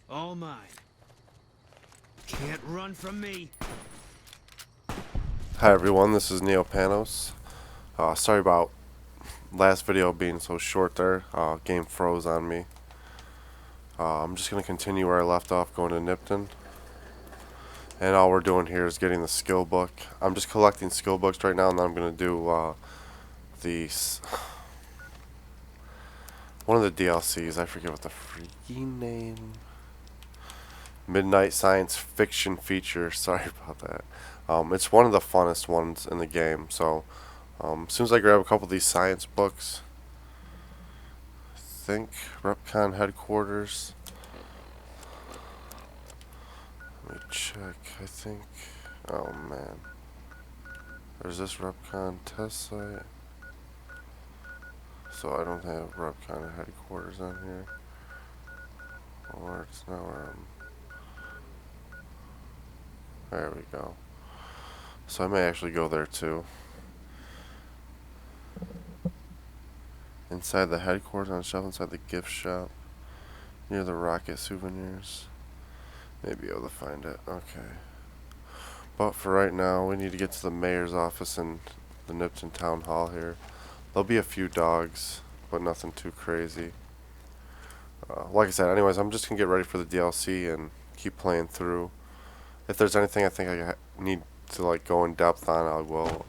All mine. Can't run from me. Hi everyone, this is Neopanos. Sorry about last video being so short there. Game froze on me. I'm just going to continue where I left off, going to Nipton. And all we're doing here is getting the skill book. I'm just collecting skill books right now, and then I'm going to do one of the DLCs. I forget what the freaking name. Midnight Science Fiction feature. Sorry about that. It's one of the funnest ones in the game. So as soon as I grab a couple of these science books, I think Repcon headquarters. Let me check. I think. Oh man. There's this Repcon test site. So I don't have Repcon headquarters on here. Or it's not where I'm. There we go. So I may actually go there too. Inside the headquarters on the shelf, inside the gift shop, near the Rocket Souvenirs. Maybe be able to find it. Okay. But for right now, we need to get to the mayor's office in the Nipton Town Hall here. There'll be a few dogs, but nothing too crazy. Like I said, anyways, I'm just going to get ready for the DLC and keep playing through. If there's anything I think I need to like go in depth on, I will.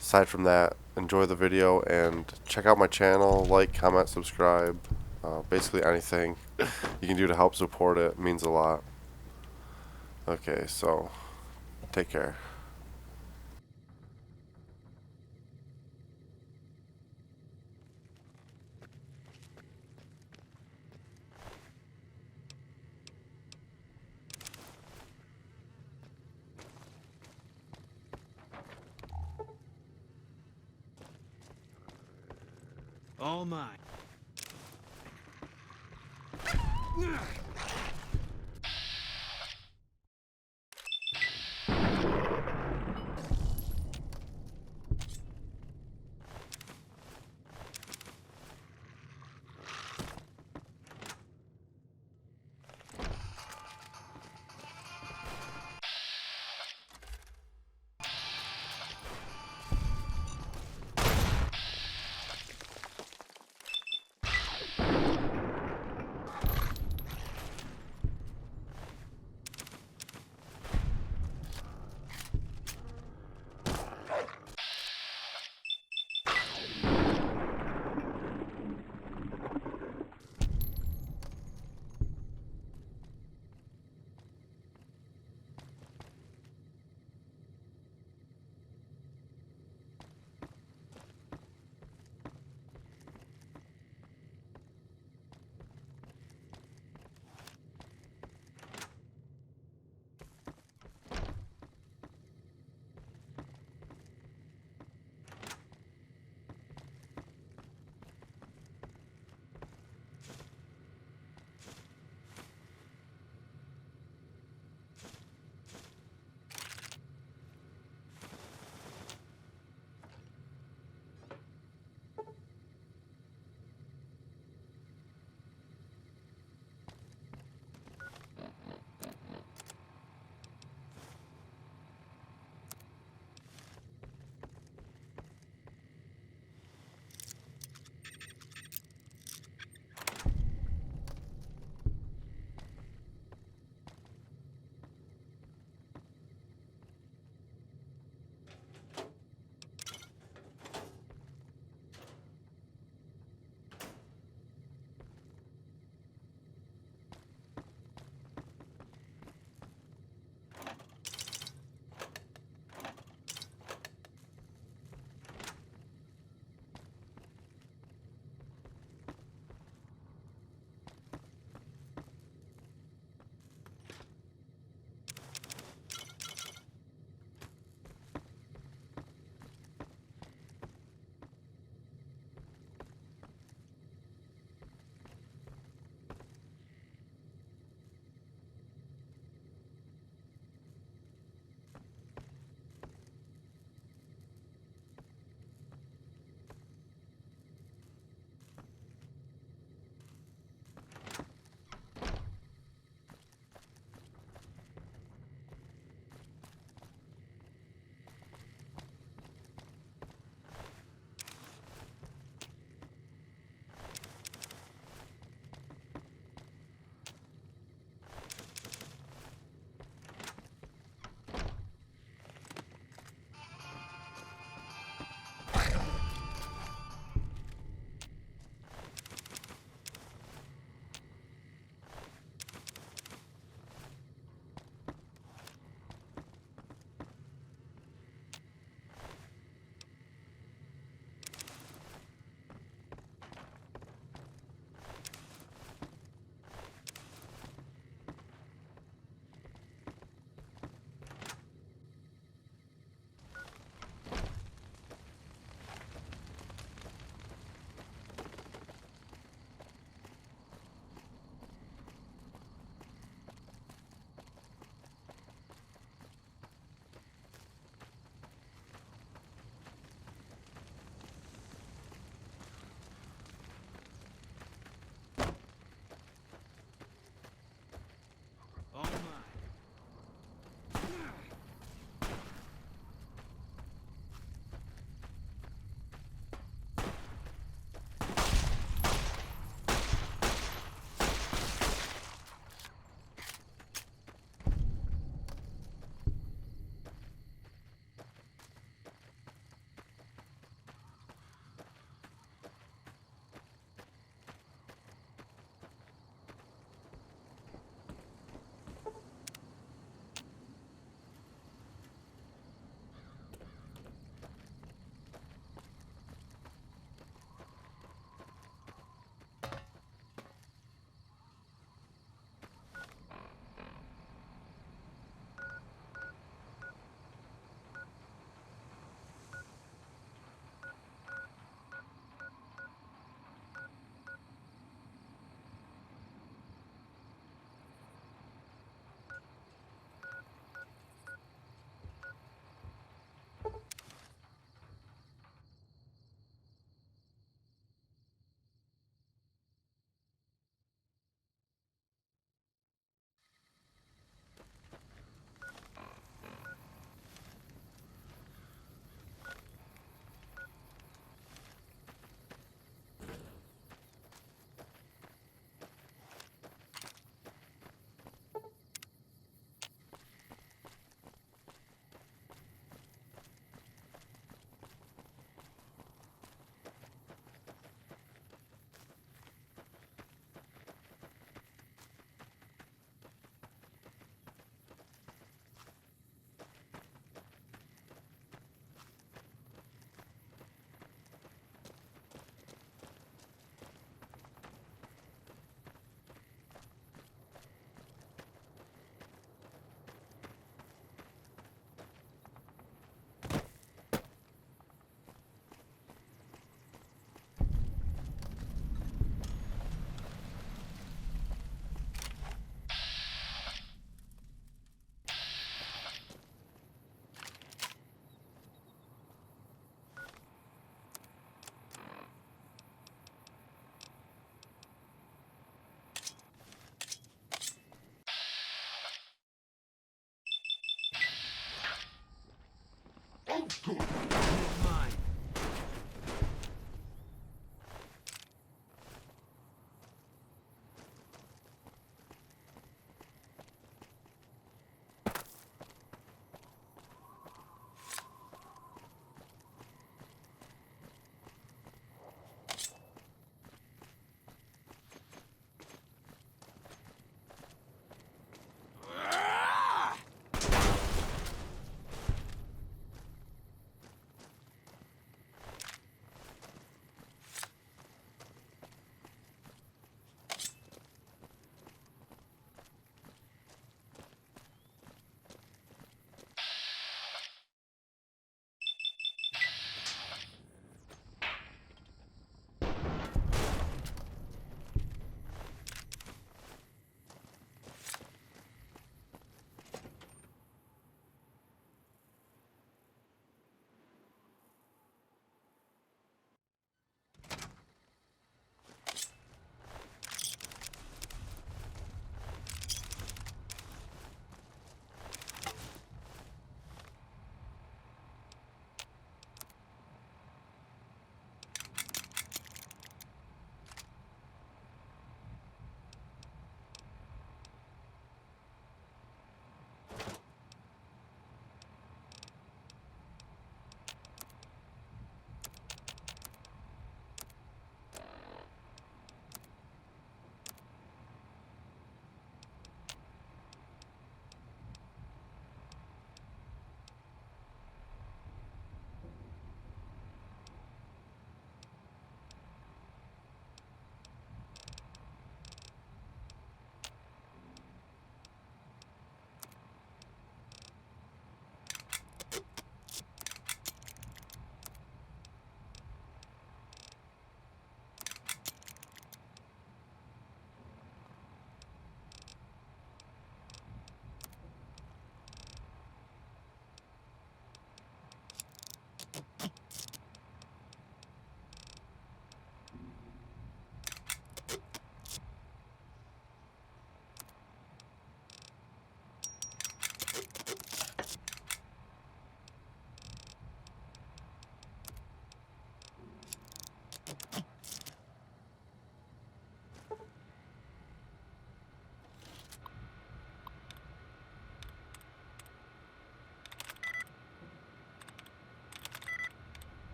Aside from that, enjoy the video and check out my channel. Like, comment, subscribe. Basically anything you can do to help support it means a lot. Okay, so take care. All mine.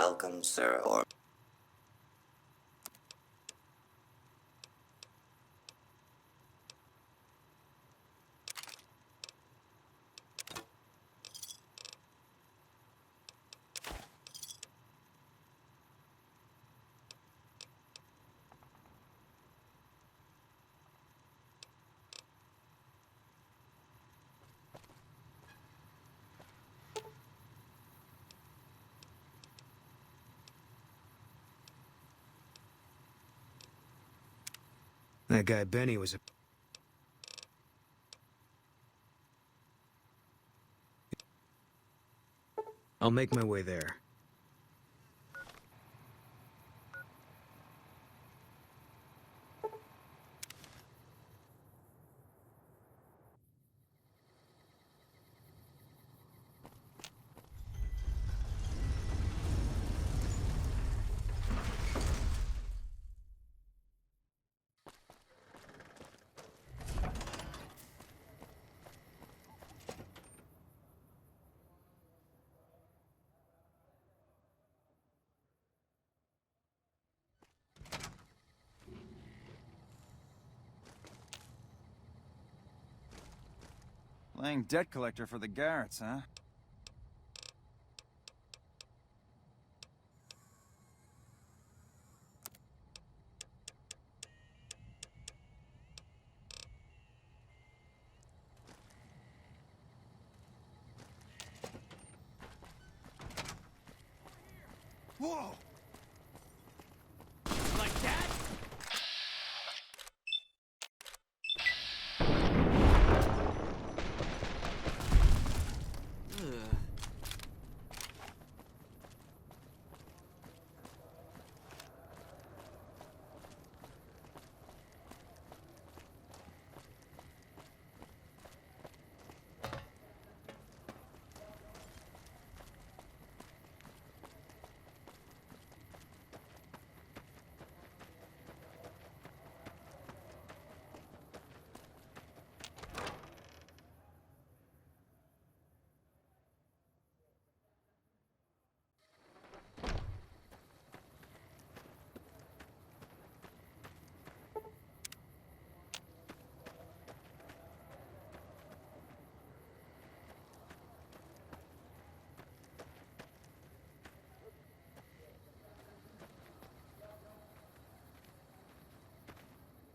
Welcome, sir, or... That guy Benny was a... I'll make my way there. Playing debt collector for the Garretts, huh? Whoa! Like that?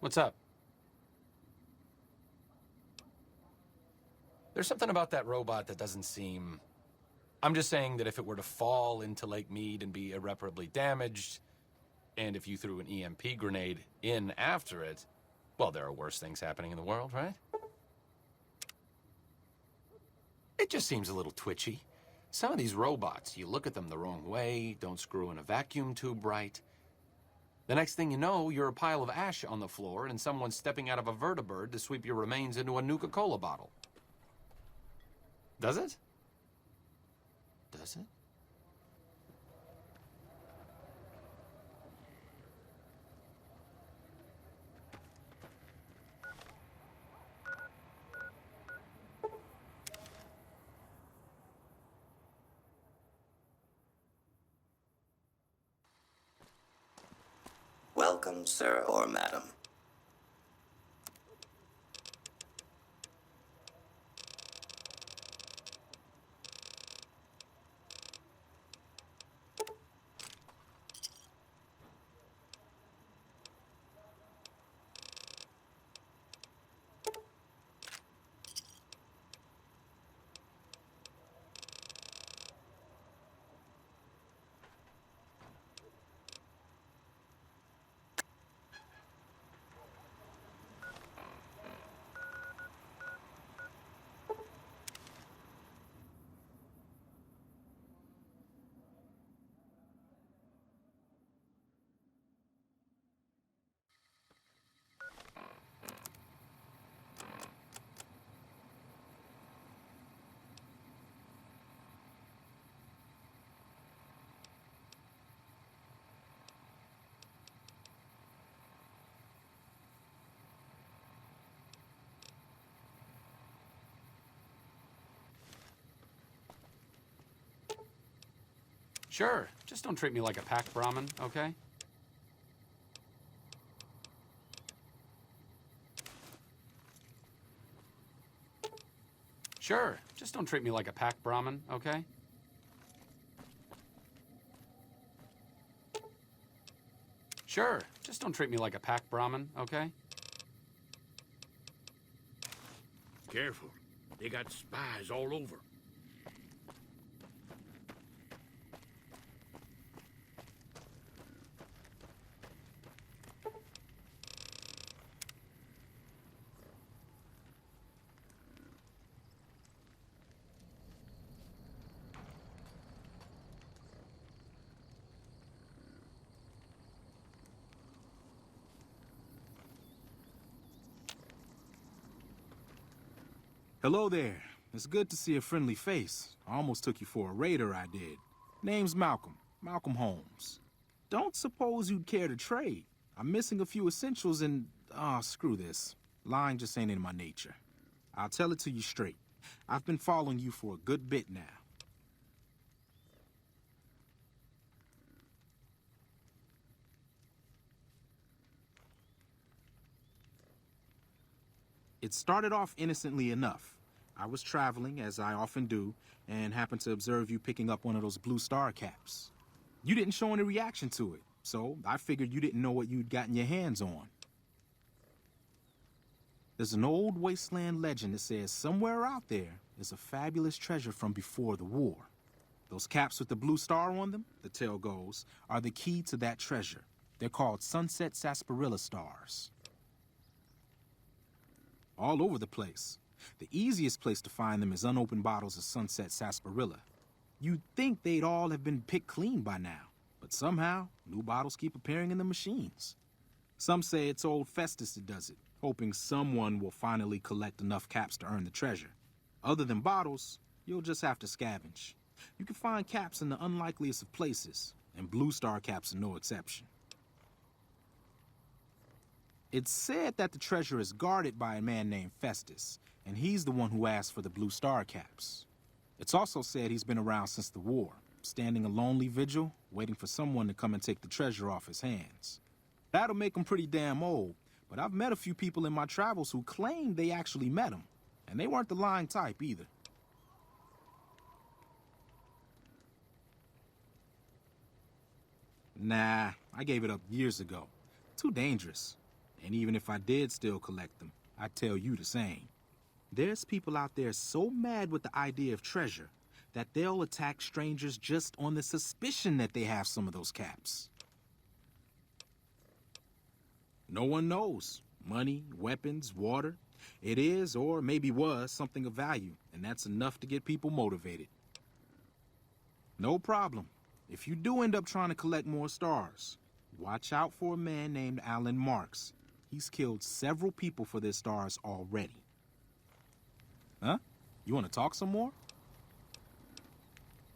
What's up? There's something about that robot that doesn't seem... I'm just saying that if it were to fall into Lake Mead and be irreparably damaged, and if you threw an EMP grenade in after it, well, there are worse things happening in the world, right? It just seems a little twitchy. Some of these robots, you look at them the wrong way, don't screw in a vacuum tube right. The next thing you know, you're a pile of ash on the floor and someone's stepping out of a vertibird to sweep your remains into a Nuka-Cola bottle. Does it? Does it? Welcome, sir, or madam. Sure, just don't treat me like a pack Brahmin, okay? Sure, just don't treat me like a pack Brahmin, okay? Sure, just don't treat me like a pack Brahmin, okay? Careful. They got spies all over. Hello there. It's good to see a friendly face. I almost took you for a raider, I did. Name's Malcolm. Malcolm Holmes. Don't suppose you'd care to trade. I'm missing a few essentials and... screw this. Lying just ain't in my nature. I'll tell it to you straight. I've been following you for a good bit now. It started off innocently enough. I was traveling, as I often do, and happened to observe you picking up one of those blue star caps. You didn't show any reaction to it, so I figured you didn't know what you'd gotten your hands on. There's an old wasteland legend that says somewhere out there is a fabulous treasure from before the war. Those caps with the blue star on them, the tale goes, are the key to that treasure. They're called Sunset Sarsaparilla stars. All over the place. The easiest place to find them is unopened bottles of Sunset Sarsaparilla. You'd think they'd all have been picked clean by now, but somehow, new bottles keep appearing in the machines. Some say it's old Festus that does it, hoping someone will finally collect enough caps to earn the treasure. Other than bottles, you'll just have to scavenge. You can find caps in the unlikeliest of places, and blue star caps are no exception. It's said that the treasure is guarded by a man named Festus, and he's the one who asked for the blue star caps. It's also said he's been around since the war, standing a lonely vigil, waiting for someone to come and take the treasure off his hands. That'll make him pretty damn old, but I've met a few people in my travels who claim they actually met him, and they weren't the lying type either. Nah, I gave it up years ago. Too dangerous. And even if I did still collect them, I'd tell you the same. There's people out there so mad with the idea of treasure that they'll attack strangers just on the suspicion that they have some of those caps. No one knows. Money, weapons, water. It is, or maybe was, something of value, and that's enough to get people motivated. No problem. If you do end up trying to collect more stars, watch out for a man named Alan Marks. He's killed several people for their stars already. Huh? You want to talk some more?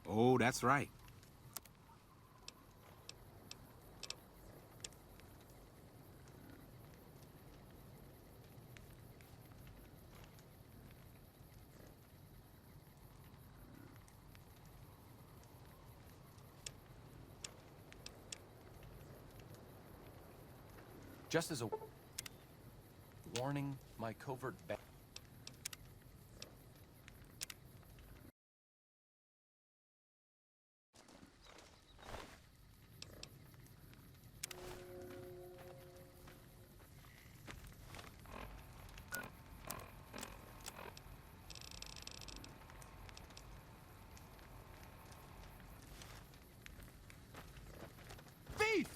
Oh, that's right. Just as a warning, my covert Thief!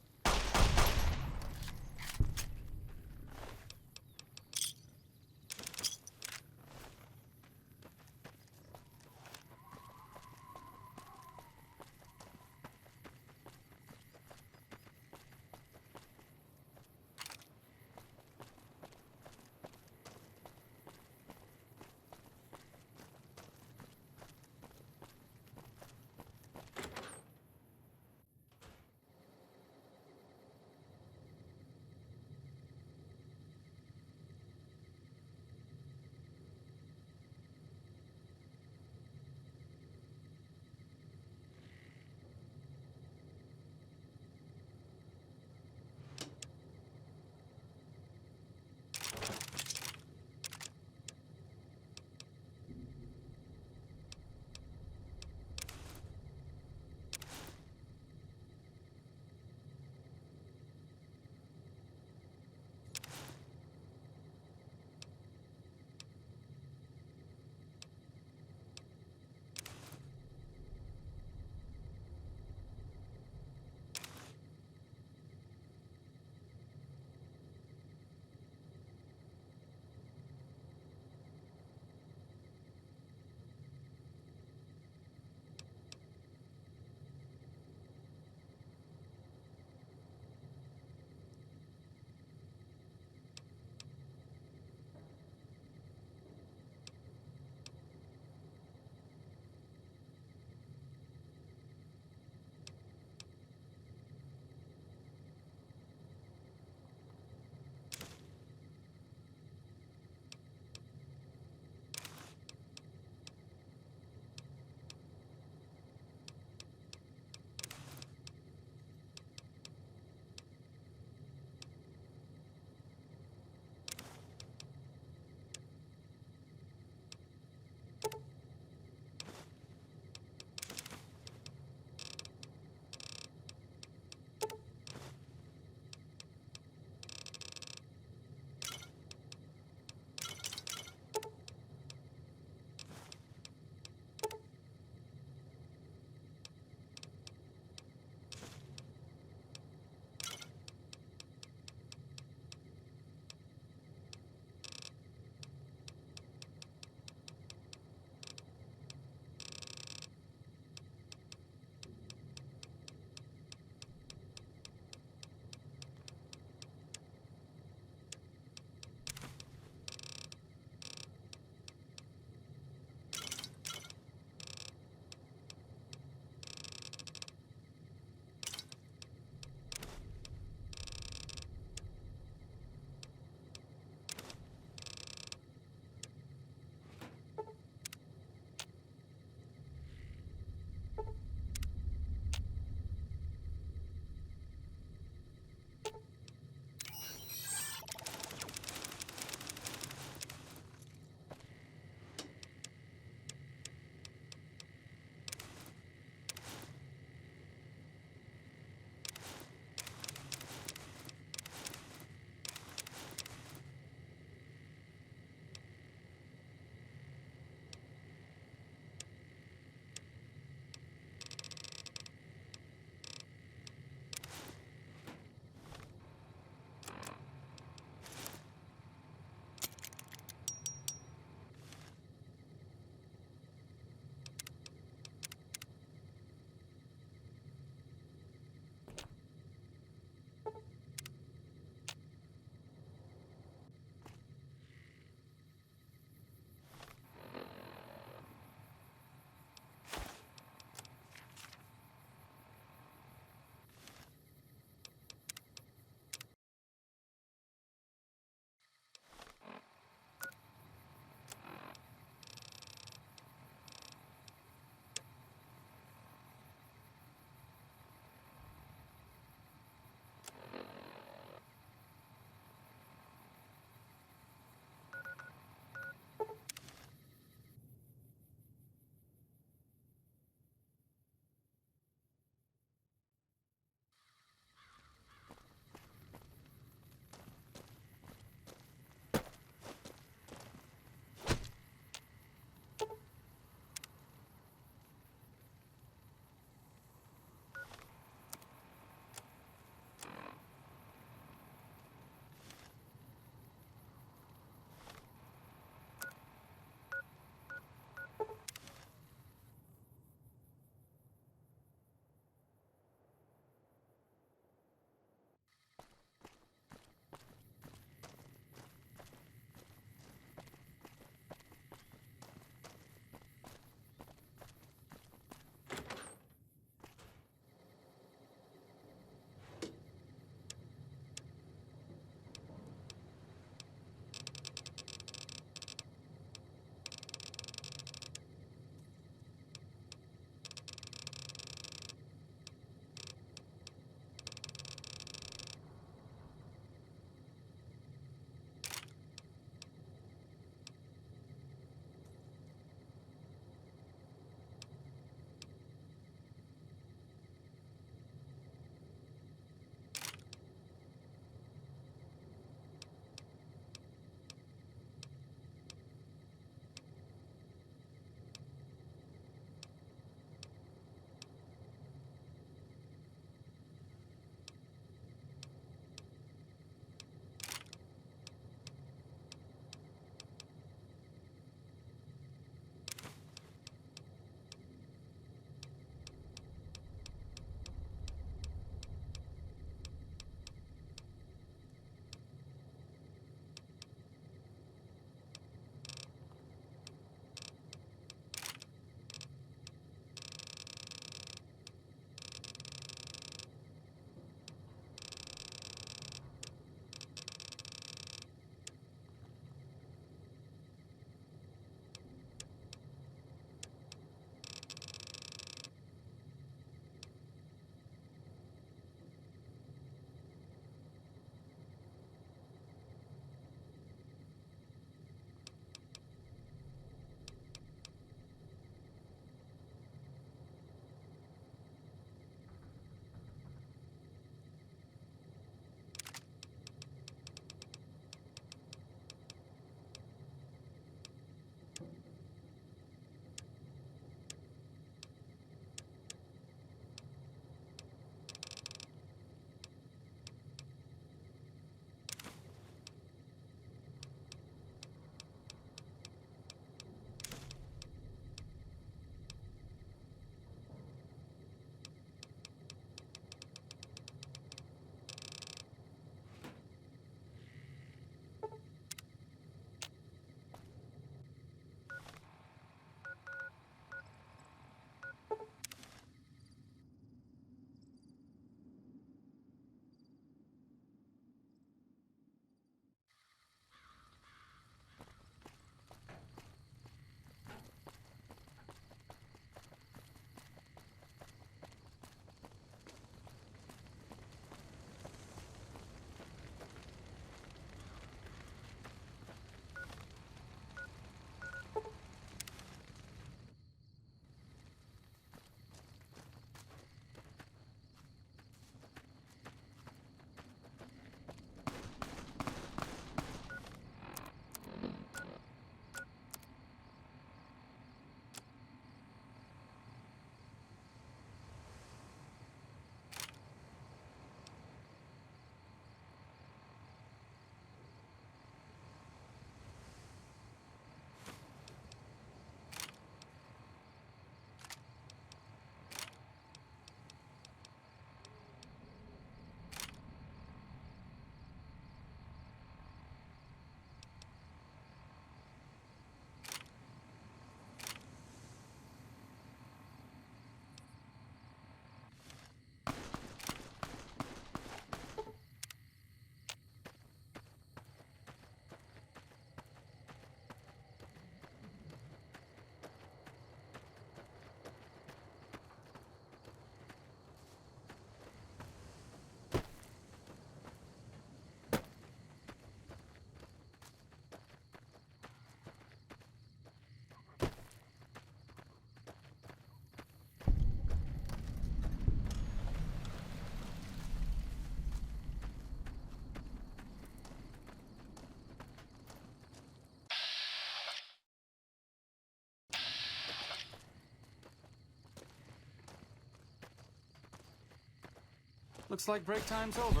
Looks like break time's over.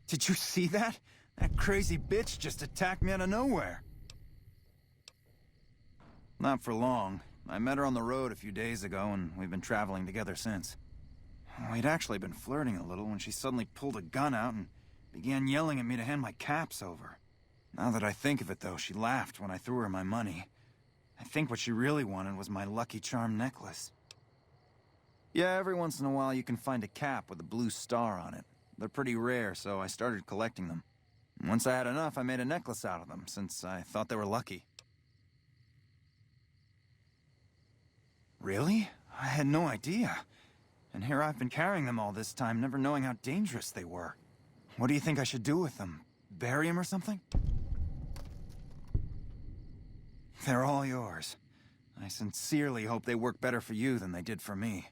Did you see that? That crazy bitch just attacked me out of nowhere. Not for long. I met her on the road a few days ago, and we've been traveling together since. We'd actually been flirting a little when she suddenly pulled a gun out and began yelling at me to hand my caps over. Now that I think of it, though, she laughed when I threw her my money. I think what she really wanted was my Lucky Charm necklace. Yeah, every once in a while you can find a cap with a blue star on it. They're pretty rare, so I started collecting them. Once I had enough, I made a necklace out of them, since I thought they were lucky. Really? I had no idea. And here I've been carrying them all this time, never knowing how dangerous they were. What do you think I should do with them? Bury them or something? They're all yours. I sincerely hope they work better for you than they did for me.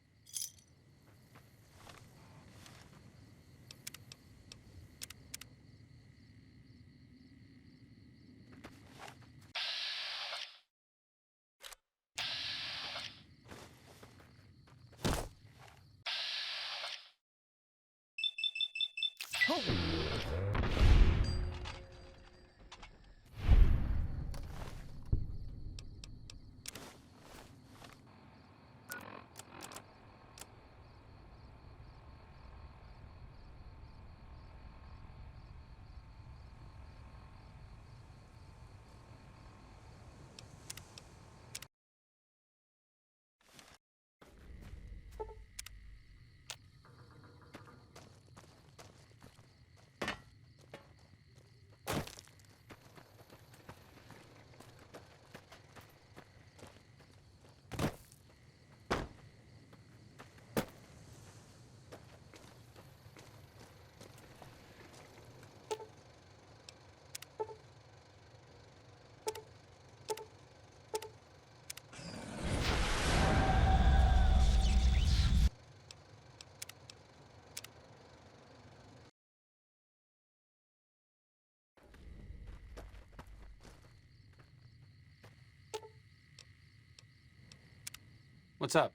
What's up?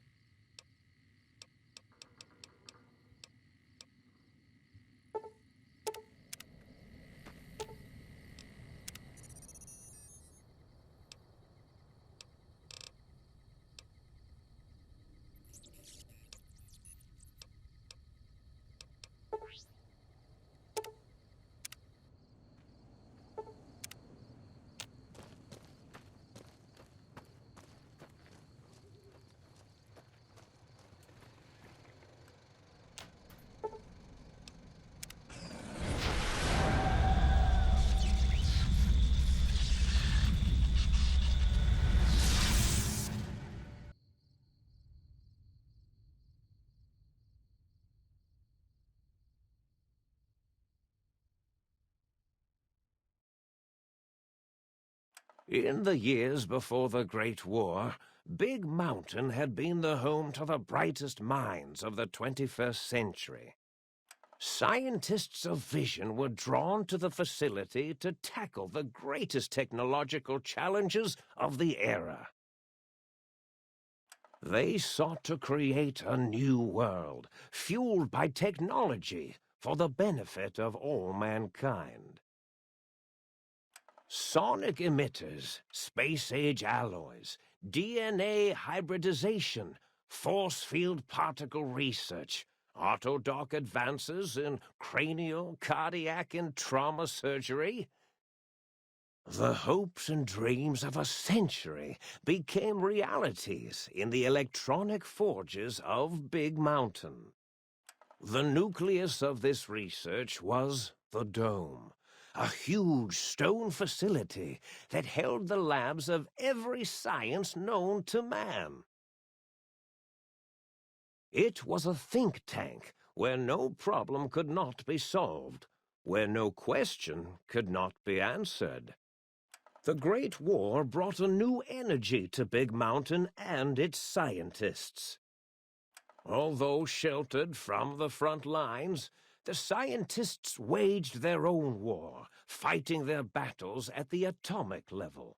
In the years before the Great War, Big Mountain had been the home to the brightest minds of the 21st century. Scientists of vision were drawn to the facility to tackle the greatest technological challenges of the era. They sought to create a new world, fueled by technology for the benefit of all mankind. Sonic emitters, space-age alloys, DNA hybridization, force field particle research, autodoc advances in cranial, cardiac, and trauma surgery. The hopes and dreams of a century became realities in the electronic forges of Big Mountain. The nucleus of this research was the Dome, a huge stone facility that held the labs of every science known to man. It was a think tank where no problem could not be solved, where no question could not be answered. The Great War brought a new energy to Big Mountain and its scientists. Although sheltered from the front lines, the scientists waged their own war, fighting their battles at the atomic level.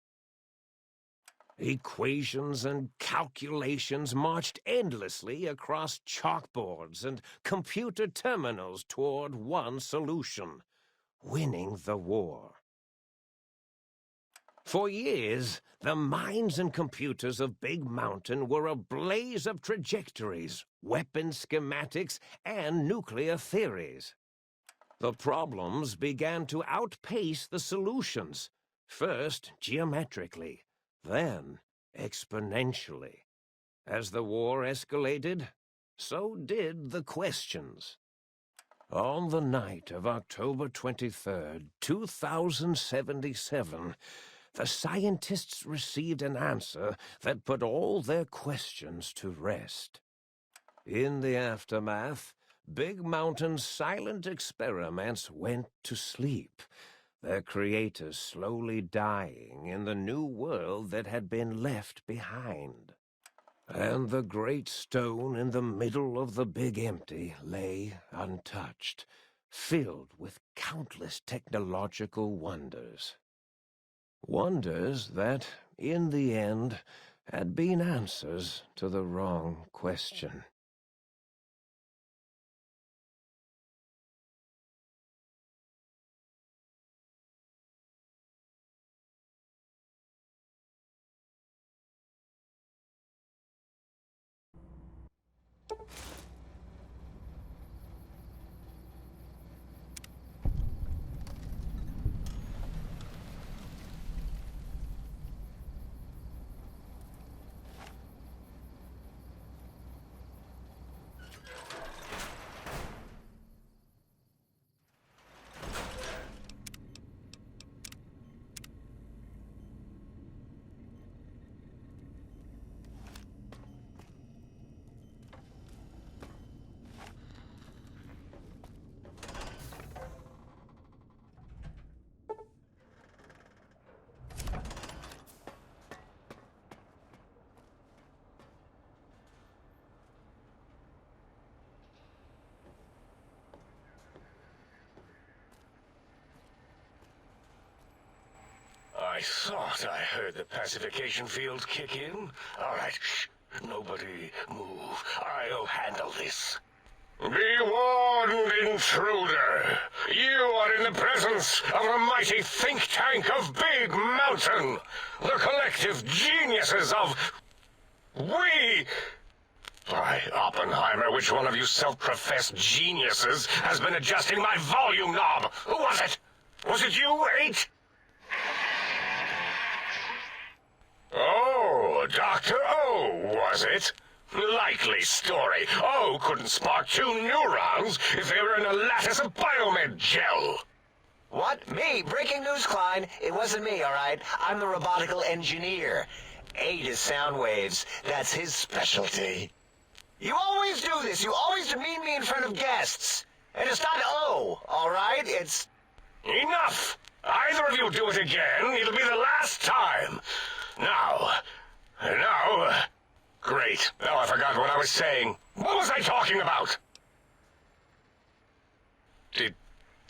Equations and calculations marched endlessly across chalkboards and computer terminals toward one solution: winning the war. For years, the minds and computers of Big Mountain were a blaze of trajectories, weapon schematics, and nuclear theories. The problems began to outpace the solutions, first geometrically, then exponentially. As the war escalated, so did the questions. On the night of October 23rd, 2077, the scientists received an answer that put all their questions to rest. In the aftermath, Big Mountain's silent experiments went to sleep, their creators slowly dying in the new world that had been left behind. And the great stone in the middle of the Big Empty lay untouched, filled with countless technological wonders. Wonders that, in the end, had been answers to the wrong question. I thought I heard the pacification field kick in. All right, shh. Nobody move. I'll handle this. Be warned, intruder. You are in the presence of a mighty think tank of Big Mountain. The collective geniuses of... We... By Oppenheimer, which one of you self-professed geniuses has been adjusting my volume knob? Who was it? Was it you, 8? Oh, Dr. O, was it? Likely story. O couldn't spark 2 neurons if they were in a lattice of biomed gel. What? Me? Breaking news, Klein. It wasn't me, all right? I'm the robotical engineer. 8 is sound waves. That's his specialty. You always do this. You always demean me in front of guests. And it's not O, all right? It's... Enough! Either of you do it again, it'll be the last time. Now... Great. Now I forgot what I was saying. What was I talking about? Did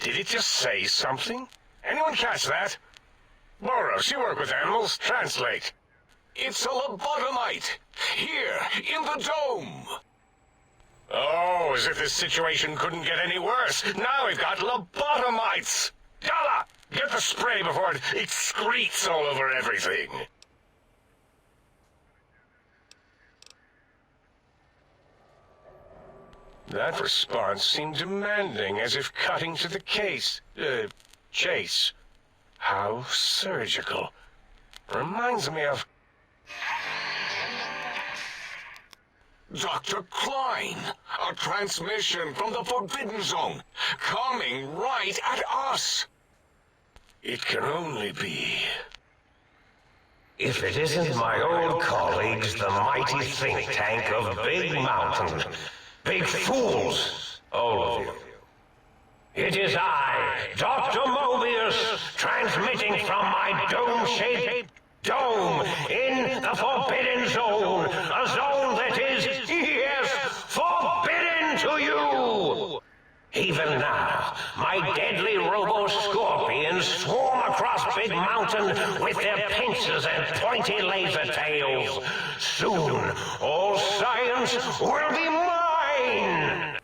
it just say something? Anyone catch that? Boros, you work with animals. Translate. It's a lobotomite. Here, in the dome. Oh, as if this situation couldn't get any worse. Now we've got lobotomites. Dalla, get the spray before it excretes all over everything. That response seemed demanding, as if cutting to the chase. How surgical. Reminds me of... Dr. Klein, a transmission from the Forbidden Zone, coming right at us. It can only be... If it isn't my old colleagues, the mighty think tank of Big Mountain. Big fools, all of you. It is I, Dr. Mobius, transmitting from my dome-shaped dome in the Forbidden Zone, a zone that is, yes, for swarm across Big Mountain with their pincers and pointy laser tails. Soon, all science will be mine!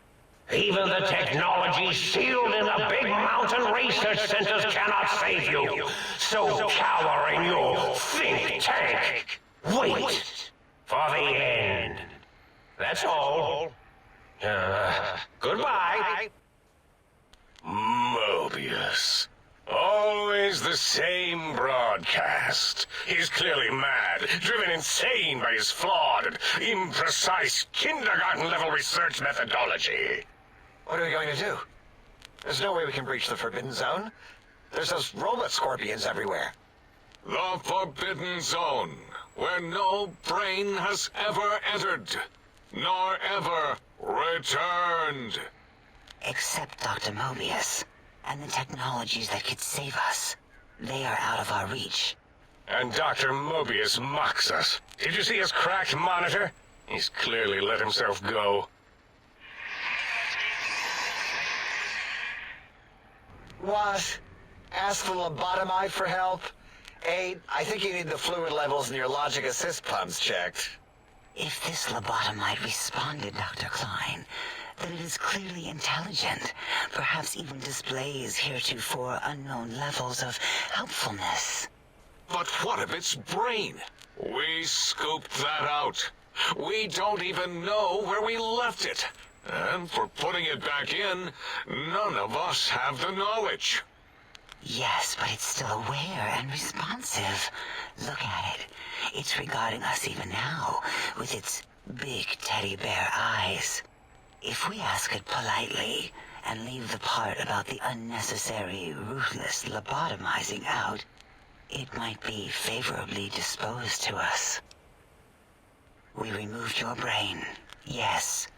Even the technology sealed in the Big Mountain research centers cannot save you. So cower in your think tank. Wait for the end. That's all. Goodbye. Mobius. Always the same broadcast. He's clearly mad, driven insane by his flawed and imprecise kindergarten-level research methodology. What are we going to do? There's no way we can breach the Forbidden Zone. There's those robot scorpions everywhere. The Forbidden Zone, where no brain has ever entered, nor ever returned. Except Dr. Mobius and the technologies that could save us. They are out of our reach. And Dr. Mobius mocks us. Did you see his cracked monitor? He's clearly let himself go. What? Ask the lobotomite for help? 8, I think you need the fluid levels in your logic assist pumps checked. If this lobotomite responded, Dr. Klein, then it is clearly intelligent, perhaps even displays heretofore unknown levels of helpfulness. But what of its brain? We scooped that out. We don't even know where we left it. And for putting it back in, none of us have the knowledge. Yes, but it's still aware and responsive. Look at it. It's regarding us even now, with its big teddy bear eyes. If we ask it politely, and leave the part about the unnecessary, ruthless lobotomizing out, it might be favorably disposed to us. We removed your brain, yes.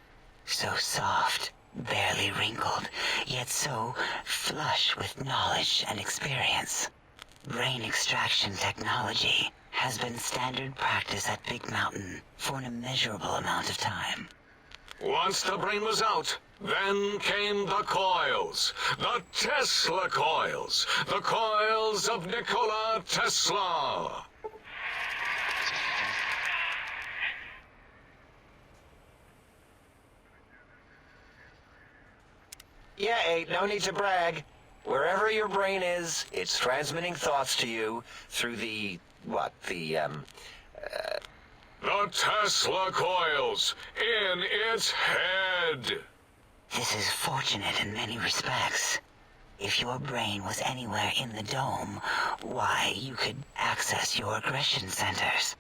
So soft, barely wrinkled, yet so flush with knowledge and experience. Brain extraction technology has been standard practice at Big Mountain for an immeasurable amount of time. Once the brain was out, then came the coils. The Tesla coils. The coils of Nikola Tesla. Yeah, 8, no need to brag. Wherever your brain is, it's transmitting thoughts to you through the Tesla coils in its head. This is fortunate in many respects. If your brain was anywhere in the dome, why, you could access your aggression centers.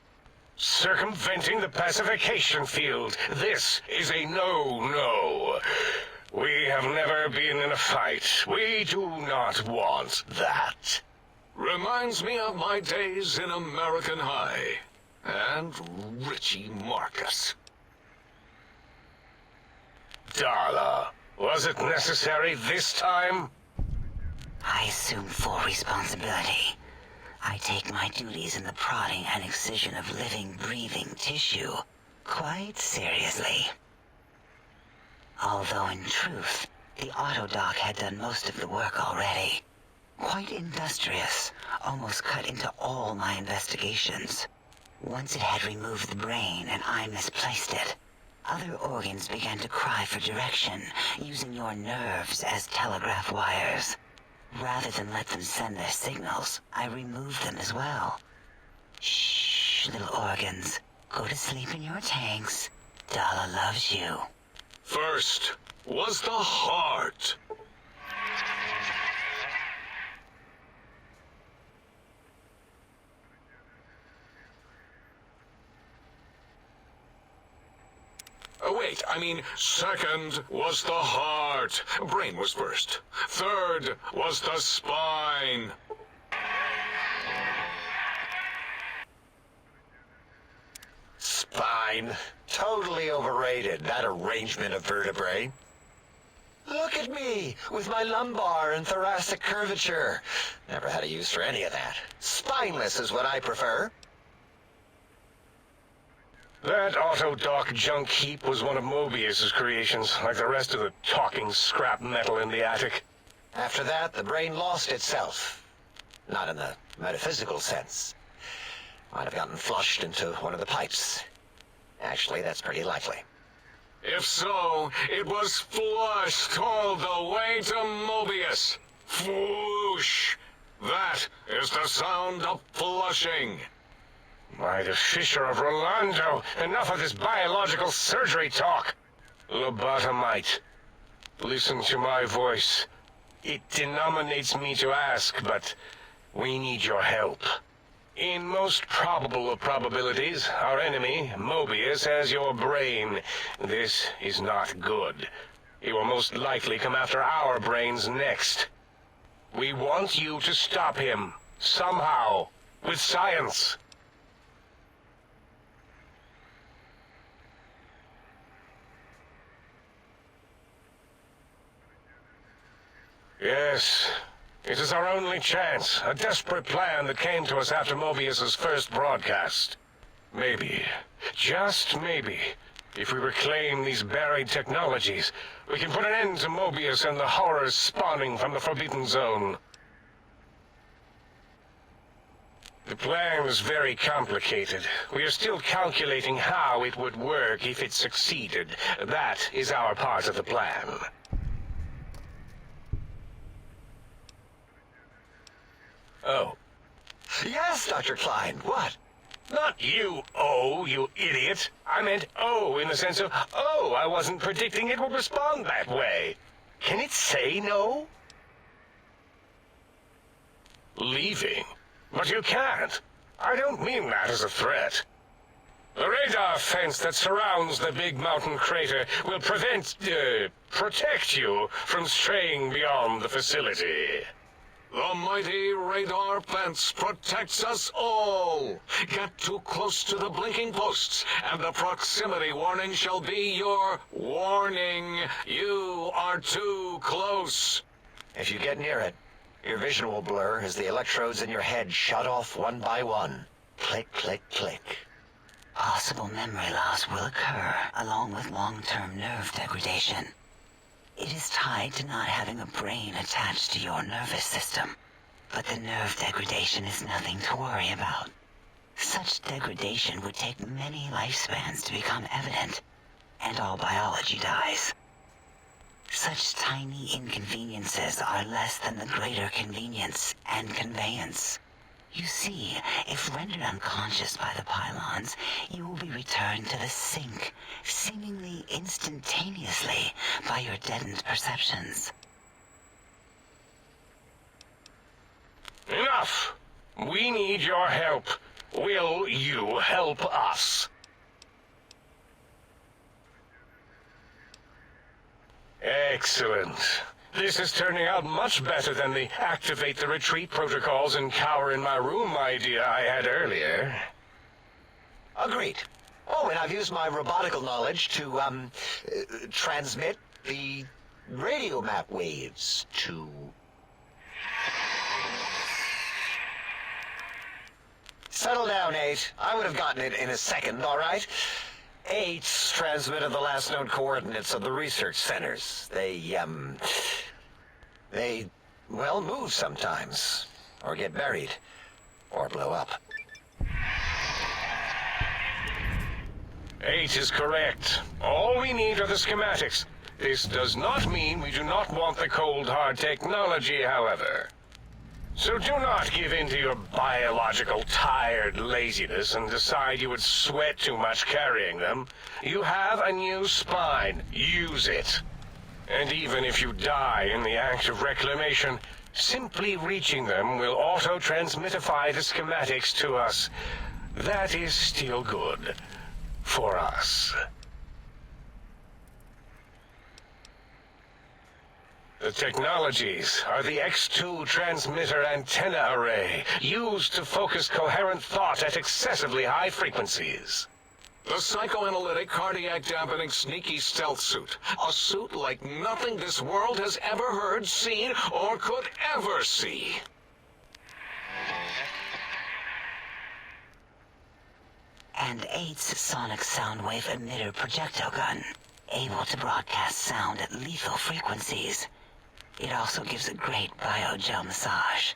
Circumventing the pacification field. This is a no-no. We have never been in a fight. We do not want that. Reminds me of my days in American High. And Richie Marcus. Darla, was it necessary this time? I assume full responsibility. I take my duties in the prodding and excision of living, breathing tissue quite seriously. Although in truth, the Autodoc had done most of the work already. Quite industrious, almost cut into all my investigations. Once it had removed the brain and I misplaced it, other organs began to cry for direction, using your nerves as telegraph wires. Rather than let them send their signals, I removed them as well. Shh, little organs. Go to sleep in your tanks. Dala loves you. First was the heart. Wait, I mean, second was the heart. Brain was first. Third was the spine. spine. Totally overrated, that arrangement of vertebrae. Look at me, with my lumbar and thoracic curvature. Never had a use for any of that. Spineless is what I prefer. That Autodoc junk heap was one of Mobius's creations, like the rest of the talking scrap metal in the attic. After that, the brain lost itself. Not in the metaphysical sense. Might have gotten flushed into one of the pipes. Actually, that's pretty likely. If so, it was flushed all the way to Mobius. Floosh! That is the sound of flushing. By the Fisher of Rolando, enough of this biological surgery talk. Lobotomite, listen to my voice. It denominates me to ask, but we need your help. In most probable of probabilities, our enemy, Mobius, has your brain. This is not good. He will most likely come after our brains next. We want you to stop him, somehow, with science. Yes, it is our only chance, a desperate plan that came to us after Mobius's first broadcast. Maybe, just maybe, if we reclaim these buried technologies, we can put an end to Mobius and the horrors spawning from the Forbidden Zone. The plan is very complicated. We are still calculating how it would work if it succeeded. That is our part of the plan. Oh. Yes, Dr. Klein, what? Not you, you idiot. I meant in the sense of, I wasn't predicting it would respond that way. Can it say no? Leaving? But you can't. I don't mean that as a threat. The radar fence that surrounds the big mountain crater will protect you from straying beyond the facility. The mighty radar fence protects us all. Get too close to the blinking posts, and the proximity warning shall be your warning. You are too close. If you get near it, your vision will blur as the electrodes in your head shut off one by one. Click, click, click. Possible memory loss will occur, along with long-term nerve degradation. It is tied to not having a brain attached to your nervous system. But the nerve degradation is nothing to worry about. Such degradation would take many lifespans to become evident, and all biology dies. Such tiny inconveniences are less than the greater convenience and conveyance. You see, if rendered unconscious by the pylons, you will be returned to the sink, seemingly instantaneously, by your deadened perceptions. Enough! We need your help. Will you help us? Excellent. This is turning out much better than the activate the retreat protocols and cower in my room idea I had earlier. Agreed. Oh, and I've used my robotical knowledge to, transmit the radio map waves to... Settle down, 8. I would have gotten it in a second, all right? 8's transmitted the last known coordinates of the research centers. They, well, move sometimes. Or get buried. Or blow up. 8 is correct. All we need are the schematics. This does not mean we do not want the cold, hard technology, however. So do not give in to your biological tired laziness and decide you would sweat too much carrying them. You have a new spine. Use it. And even if you die in the act of reclamation, simply reaching them will auto-transmitify the schematics to us. That is still good. For us. The technologies are the X2 transmitter antenna array, used to focus coherent thought at excessively high frequencies. The psychoanalytic, cardiac-dampening, sneaky stealth suit. A suit like nothing this world has ever heard, seen, or could ever see. And 8's sonic soundwave emitter projectile gun, able to broadcast sound at lethal frequencies. It also gives a great biogel massage.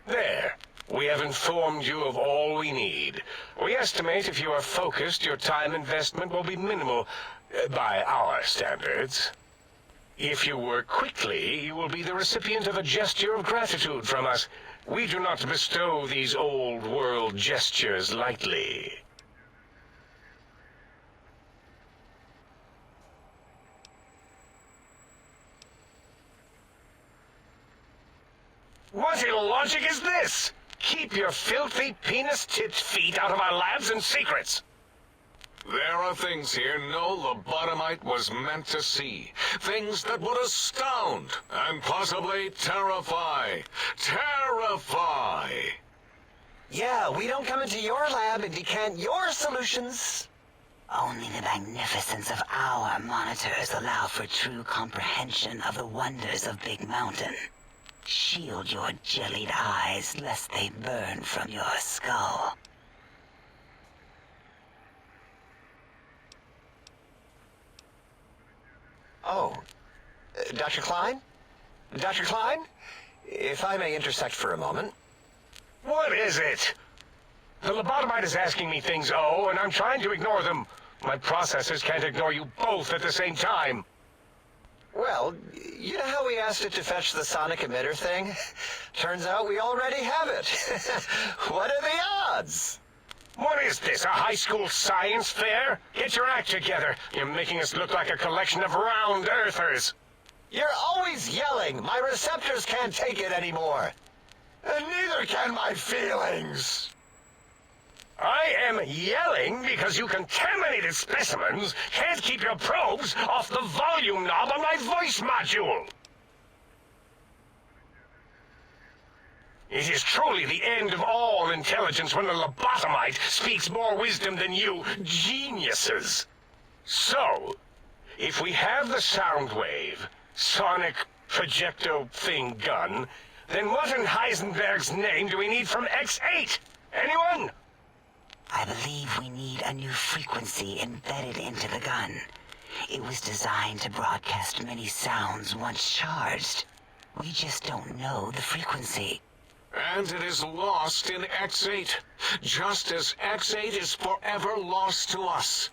There. We have informed you of all we need. We estimate if you are focused, your time investment will be minimal by our standards. If you work quickly, you will be the recipient of a gesture of gratitude from us. We do not bestow these old-world gestures lightly. What illogic is this? Keep your filthy penis-tipped feet out of our labs and secrets. There are things here no lobotomite was meant to see. Things that would astound and possibly terrify. Terrify! Yeah, we don't come into your lab and decant your solutions. Only the magnificence of our monitors allow for true comprehension of the wonders of Big Mountain. Shield your jellied eyes lest they burn from your skull. Oh, Dr. Klein? Dr. Klein? If I may intersect for a moment. What is it? The lobotomite is asking me things, oh, and I'm trying to ignore them. My processors can't ignore you both at the same time. Well, you know how we asked it to fetch the sonic emitter thing? Turns out we already have it. What are the odds? What is this, a high school science fair? Get your act together. You're making us look like a collection of round earthers. You're always yelling. My receptors can't take it anymore. And neither can my feelings. I am yelling because you contaminated specimens can't keep your probes off the volume knob on my voice module. It is truly the end of all intelligence when the lobotomite speaks more wisdom than you geniuses. So, if we have the sound wave, sonic projecto thing gun, then what in Heisenberg's name do we need from X8? Anyone? I believe we need a new frequency embedded into the gun. It was designed to broadcast many sounds once charged. We just don't know the frequency. And it is lost in X8, just as X8 is forever lost to us.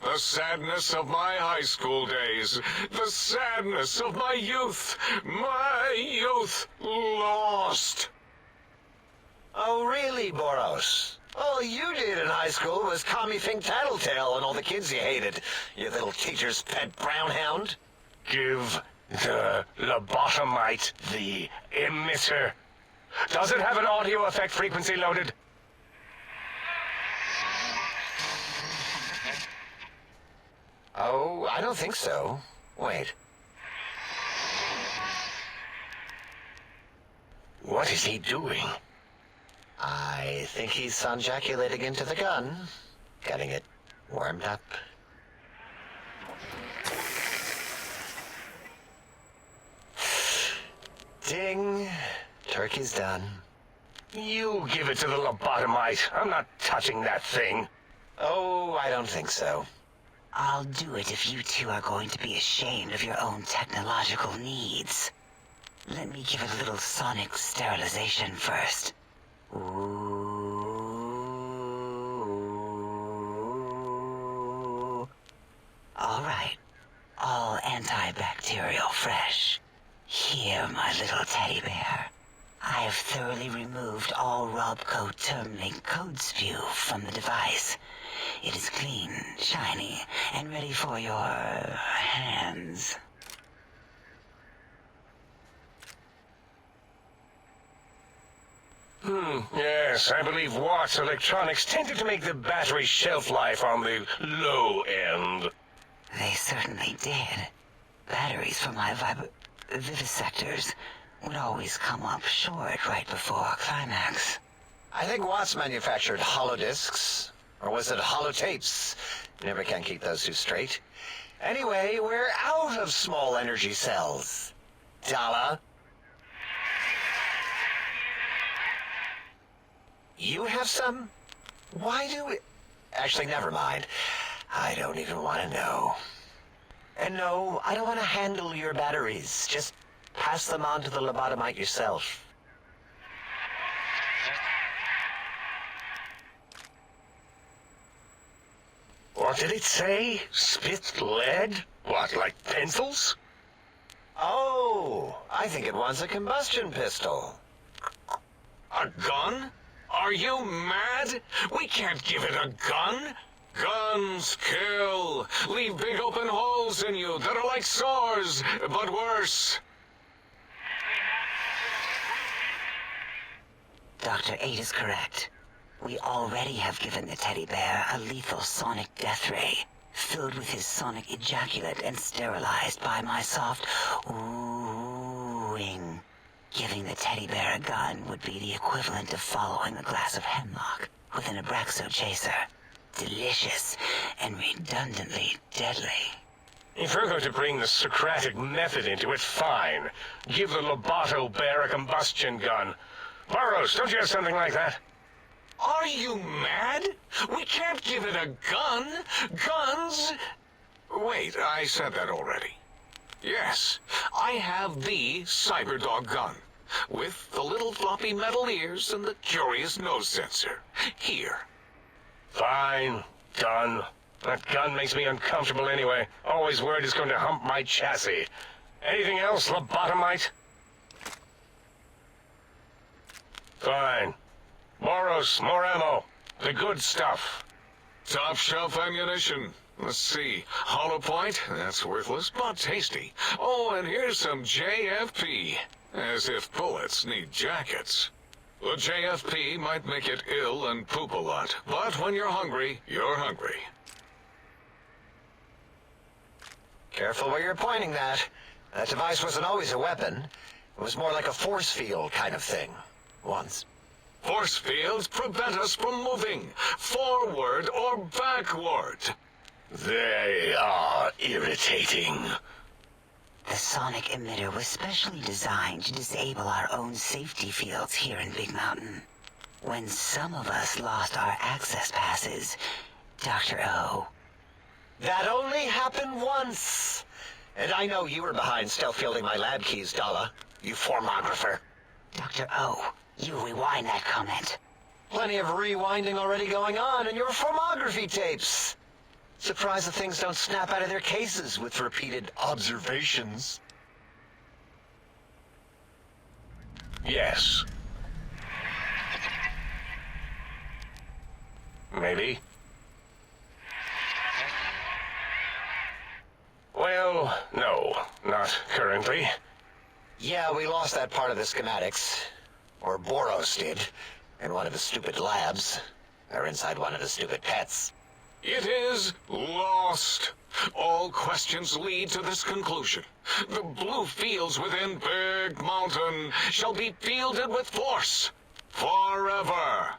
The sadness of my high school days, the sadness of my youth lost. Oh, really, Boros? All you did in high school was call me Fink Tattletale and all the kids you hated, you little teacher's pet brown hound. Give the lobotomite the emitter. Does it have an audio effect frequency loaded? Oh, I don't think so. Wait. What is he doing? I think he's sonjaculating into the gun, getting it warmed up. Ding. Turkey's done. You give it to the lobotomite. I'm not touching that thing. Oh, I don't think so. I'll do it if you two are going to be ashamed of your own technological needs. Let me give it a little sonic sterilization first. Ooh. All right. All antibacterial fresh. Here, my little teddy bear. I have thoroughly removed all Robco Termlink code spew from the device. It is clean, shiny, and ready for your hands. Yes, I believe Watts Electronics tended to make the battery shelf life on the low end. They certainly did. Batteries for my vivisectors would always come up short right before climax. I think Watts manufactured holodiscs. Or was it holotapes? Never can keep those two straight. Anyway, we're out of small energy cells. Dala? You have some? Why do we... Actually, never mind. I don't even want to know. And no, I don't want to handle your batteries. Just pass them on to the lobotomite yourself. What did it say? Spit lead? What, like pencils? Oh, I think it wants a combustion pistol. A gun? Are you mad? We can't give it a gun. Guns kill. Leave big open holes in you that are like sores, but worse. Dr. 8 is correct. We already have given the teddy bear a lethal sonic death ray, filled with his sonic ejaculate and sterilized by my soft oohing. Giving the teddy bear a gun would be the equivalent of following a glass of hemlock with an Abraxo chaser. Delicious and redundantly deadly. If we're going to bring the Socratic method into it, fine. Give the Loboto bear a combustion gun. Burroughs, don't you have something like that? Are you mad? We can't give it a gun. Guns... Wait, I said that already. Yes, I have the Cyberdog gun, with the little floppy metal ears and the curious nose sensor. Here. Fine. Done. That gun makes me uncomfortable anyway. Always worried it's going to hump my chassis. Anything else, lobotomite? Fine. Boros, more ammo. The good stuff. Top shelf ammunition. Let's see. Hollow point? That's worthless, but tasty. Oh, and here's some JFP. As if bullets need jackets. The JFP might make it ill and poop a lot, but when you're hungry, you're hungry. Careful where you're pointing that. That device wasn't always a weapon. It was more like a force field kind of thing. Once. Force fields prevent us from moving, forward or backward. They are irritating. The sonic emitter was specially designed to disable our own safety fields here in Big Mountain. When some of us lost our access passes, Dr. O. That only happened once. And I know you were behind stealth fielding my lab keys, Dala. You formographer. Dr. O, you rewind that comment. Plenty of rewinding already going on in your formography tapes. Surprised the things don't snap out of their cases with repeated observations. Yes. Maybe. Well, no, not currently. Yeah, we lost that part of the schematics. Or Boros did. In one of his stupid labs. Or inside one of his stupid pets. It is lost. All questions lead to this conclusion. The blue fields within Big Mountain shall be fielded with force. Forever.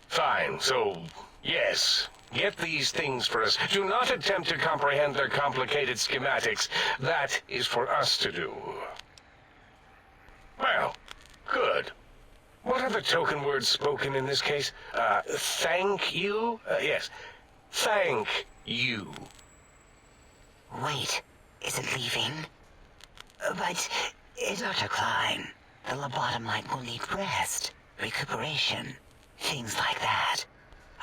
Fine, so, yes. Get these things for us. Do not attempt to comprehend their complicated schematics. That is for us to do. Well, good. What are the token words spoken in this case? Thank you? Yes. Thank you. Wait, is it leaving? But, Dr. Klein, the lobotomite will need rest, recuperation, things like that.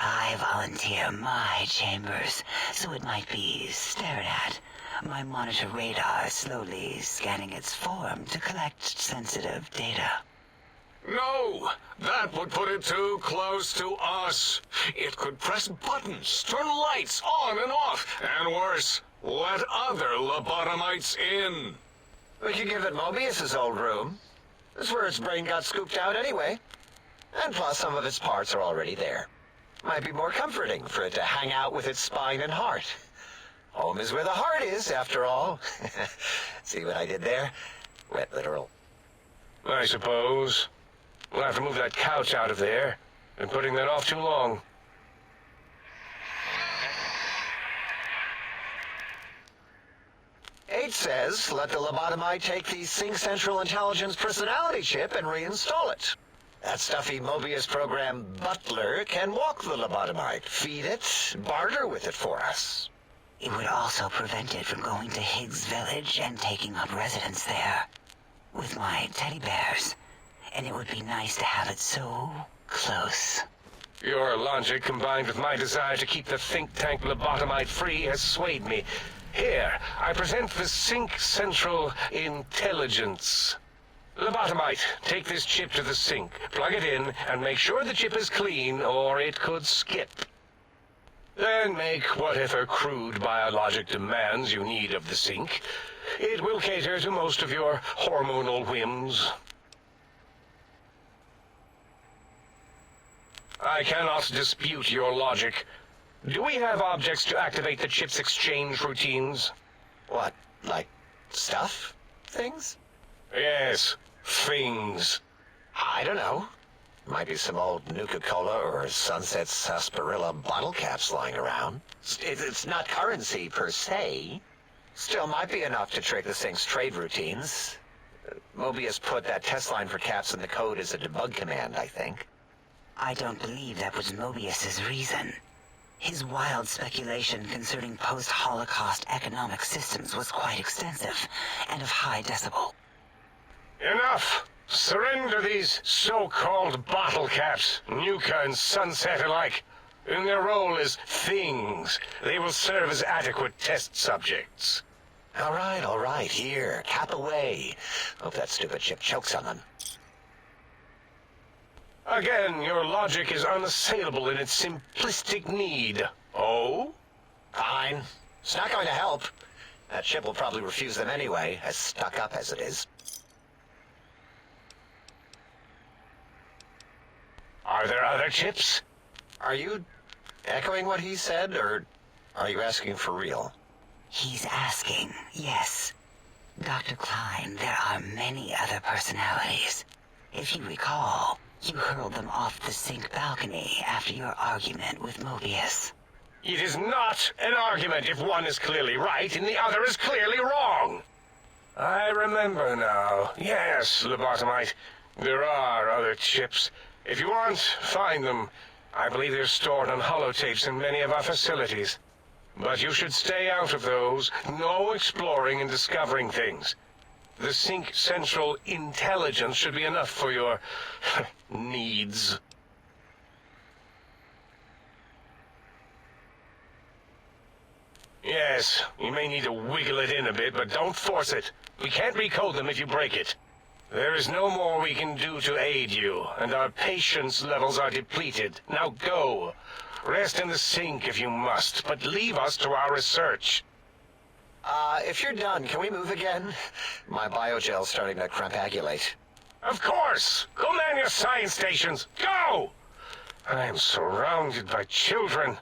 I volunteer my chambers, so it might be stared at. My monitor radar slowly scanning its form to collect sensitive data. No, that would put it too close to us. It could press buttons, turn lights on and off, and worse, let other lobotomites in. We could give it Mobius's old room. That's where its brain got scooped out anyway. And plus, some of its parts are already there. Might be more comforting for it to hang out with its spine and heart. Home is where the heart is, after all. See what I did there? Wet literal. I suppose. We'll have to move that couch out of there. Been putting that off too long. H says, let the lobotomite take the Sync Central Intelligence personality chip and reinstall it. That stuffy Mobius program Butler can walk the lobotomite, feed it, barter with it for us. It would also prevent it from going to Higgs Village and taking up residence there. With my teddy bears. And it would be nice to have it so close. Your logic, combined with my desire to keep the think tank lobotomite free, has swayed me. Here, I present the Sync Central Intelligence. Lobotomite, take this chip to the sink, plug it in, and make sure the chip is clean, or it could skip. Then make whatever crude biologic demands you need of the sink. It will cater to most of your hormonal whims. I cannot dispute your logic. Do we have objects to activate the chip's exchange routines? What, like stuff? Things? Yes, things. I don't know. Might be some old Nuka-Cola or Sunset Sarsaparilla bottle caps lying around. It's not currency per se. Still might be enough to trick the thing's trade routines. Mobius put that test line for caps in the code as a debug command, I think. I don't believe that was Mobius's reason. His wild speculation concerning post-Holocaust economic systems was quite extensive and of high decibel. Enough! Surrender these so-called bottle caps, Nuka and Sunset alike. In their role as things, they will serve as adequate test subjects. All right, here, cap away. Hope that stupid chip chokes on them. Again, your logic is unassailable in its simplistic need. Oh? Fine. It's not going to help. That chip will probably refuse them anyway, as stuck up as it is. Are there other chips? Are you echoing what he said, or are you asking for real? He's asking, yes. Dr. Klein, there are many other personalities. If you recall, you hurled them off the sink balcony after your argument with Mobius. It is not an argument if one is clearly right and the other is clearly wrong. I remember now. Yes, Lobotomite. There are other chips. If you want, find them. I believe they're stored on holotapes in many of our facilities. But you should stay out of those. No exploring and discovering things. The Sync Central Intelligence should be enough for your needs. Yes, you may need to wiggle it in a bit, but don't force it. We can't recode them if you break it. There is no more we can do to aid you, and our patience levels are depleted. Now go. Rest in the sink if you must, but leave us to our research. If you're done, can we move again? My biogel's starting to crampagulate. Of course! Go man your science stations! Go! I am surrounded by children.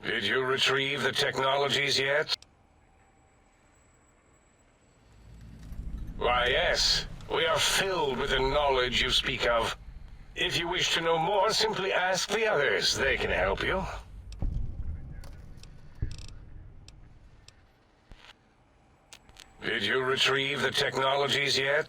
Did you retrieve the technologies yet? Why, yes. We are filled with the knowledge you speak of. If you wish to know more, simply ask the others. They can help you. Did you retrieve the technologies yet?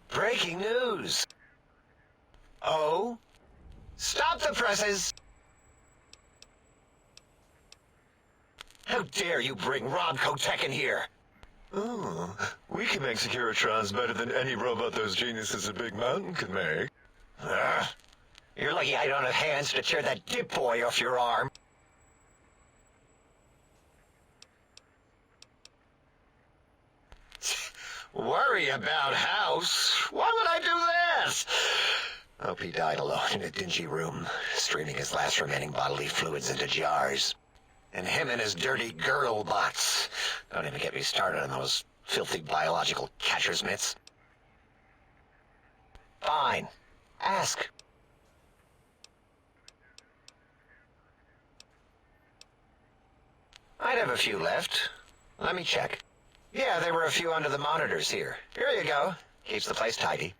Breaking news! Oh? Stop the presses! How dare you bring Rob Kotek in here? Oh, we can make Securitrons better than any robot those geniuses at Big Mountain could make. You're lucky I don't have hands to tear that dip boy off your arm. Worry worry about House. Why would I do that? Hope he died alone in a dingy room, streaming his last remaining bodily fluids into jars. And him and his dirty girl bots. Don't even get me started on those filthy biological catcher's mitts. Fine. Ask. I'd have a few left. Let me check. Yeah, there were a few under the monitors here. Here you go. Keeps the place tidy.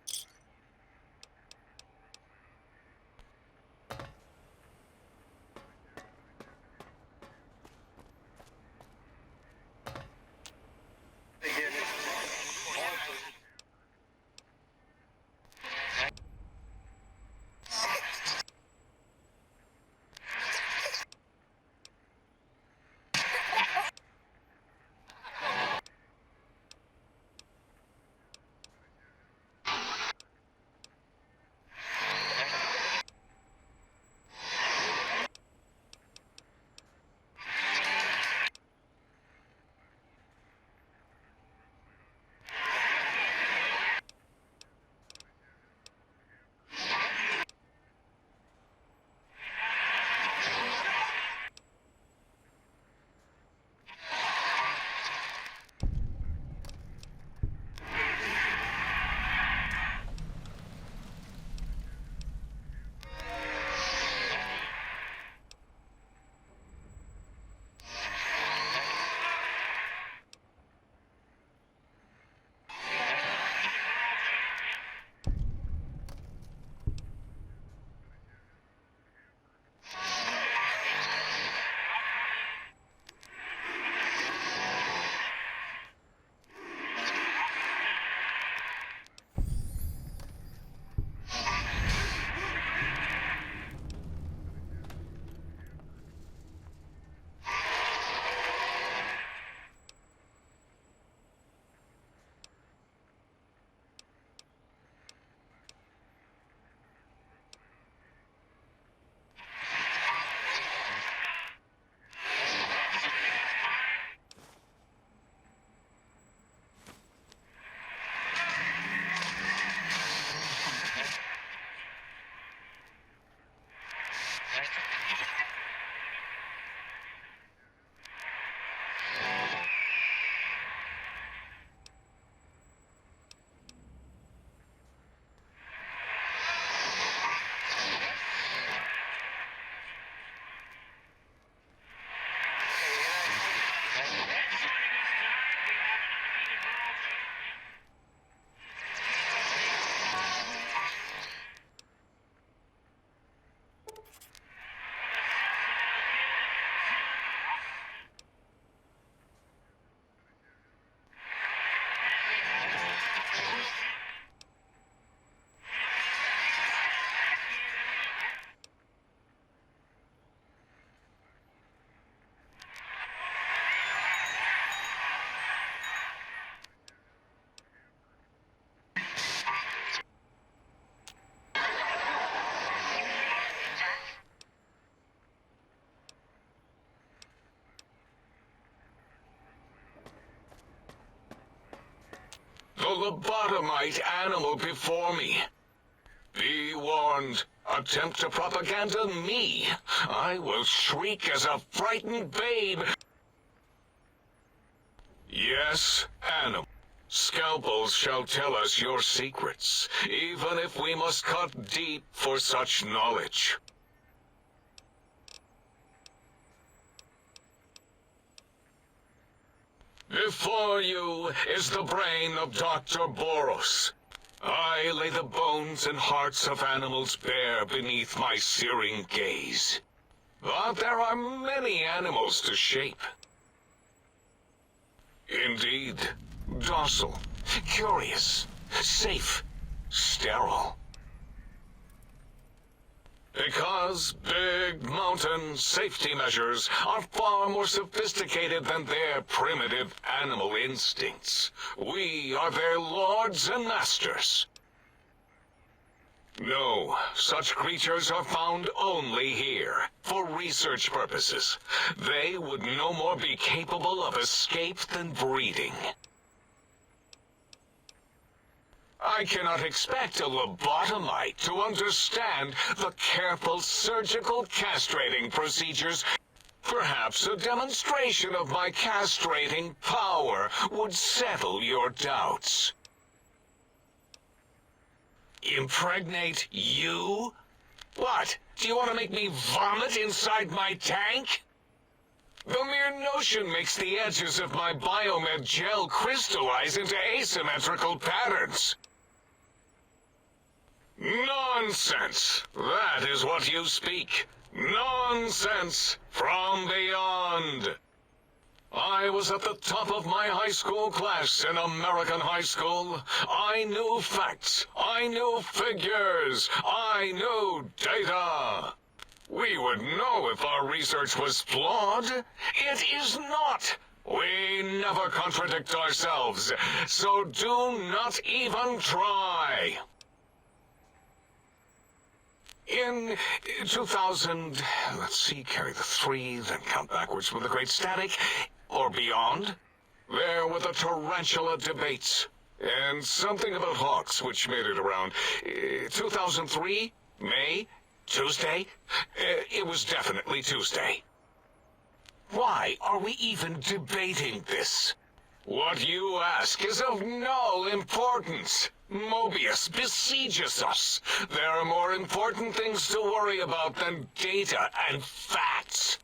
The lobotomite animal before me. Be warned. Attempt to propaganda me. I will shriek as a frightened babe. Yes, animal. Scalpels shall tell us your secrets, even if we must cut deep for such knowledge. Before you is the brain of Dr. Boros. I lay the bones and hearts of animals bare beneath my searing gaze. But there are many animals to shape. Indeed, docile, curious, safe, sterile. Because big mountain safety measures are far more sophisticated than their primitive animal instincts. We are their lords and masters. No, such creatures are found only here, for research purposes. They would no more be capable of escape than breeding. I cannot expect a lobotomite to understand the careful surgical castrating procedures. Perhaps a demonstration of my castrating power would settle your doubts. Impregnate you? What? Do you want to make me vomit inside my tank? The mere notion makes the edges of my biomed gel crystallize into asymmetrical patterns. Nonsense! That is what you speak. Nonsense from beyond. I was at the top of my high school class in American high school. I knew facts. I knew figures. I knew data. We would know if our research was flawed. It is not. We never contradict ourselves, so do not even try. In 2000, let's see, carry the 3, then count backwards from the Great Static, or beyond, there were the tarantula debates, and something about hawks, which made it around 2003, May, Tuesday. It was definitely Tuesday. Why are we even debating this? What you ask is of no importance. Mobius besieges us. There are more important things to worry about than data and facts.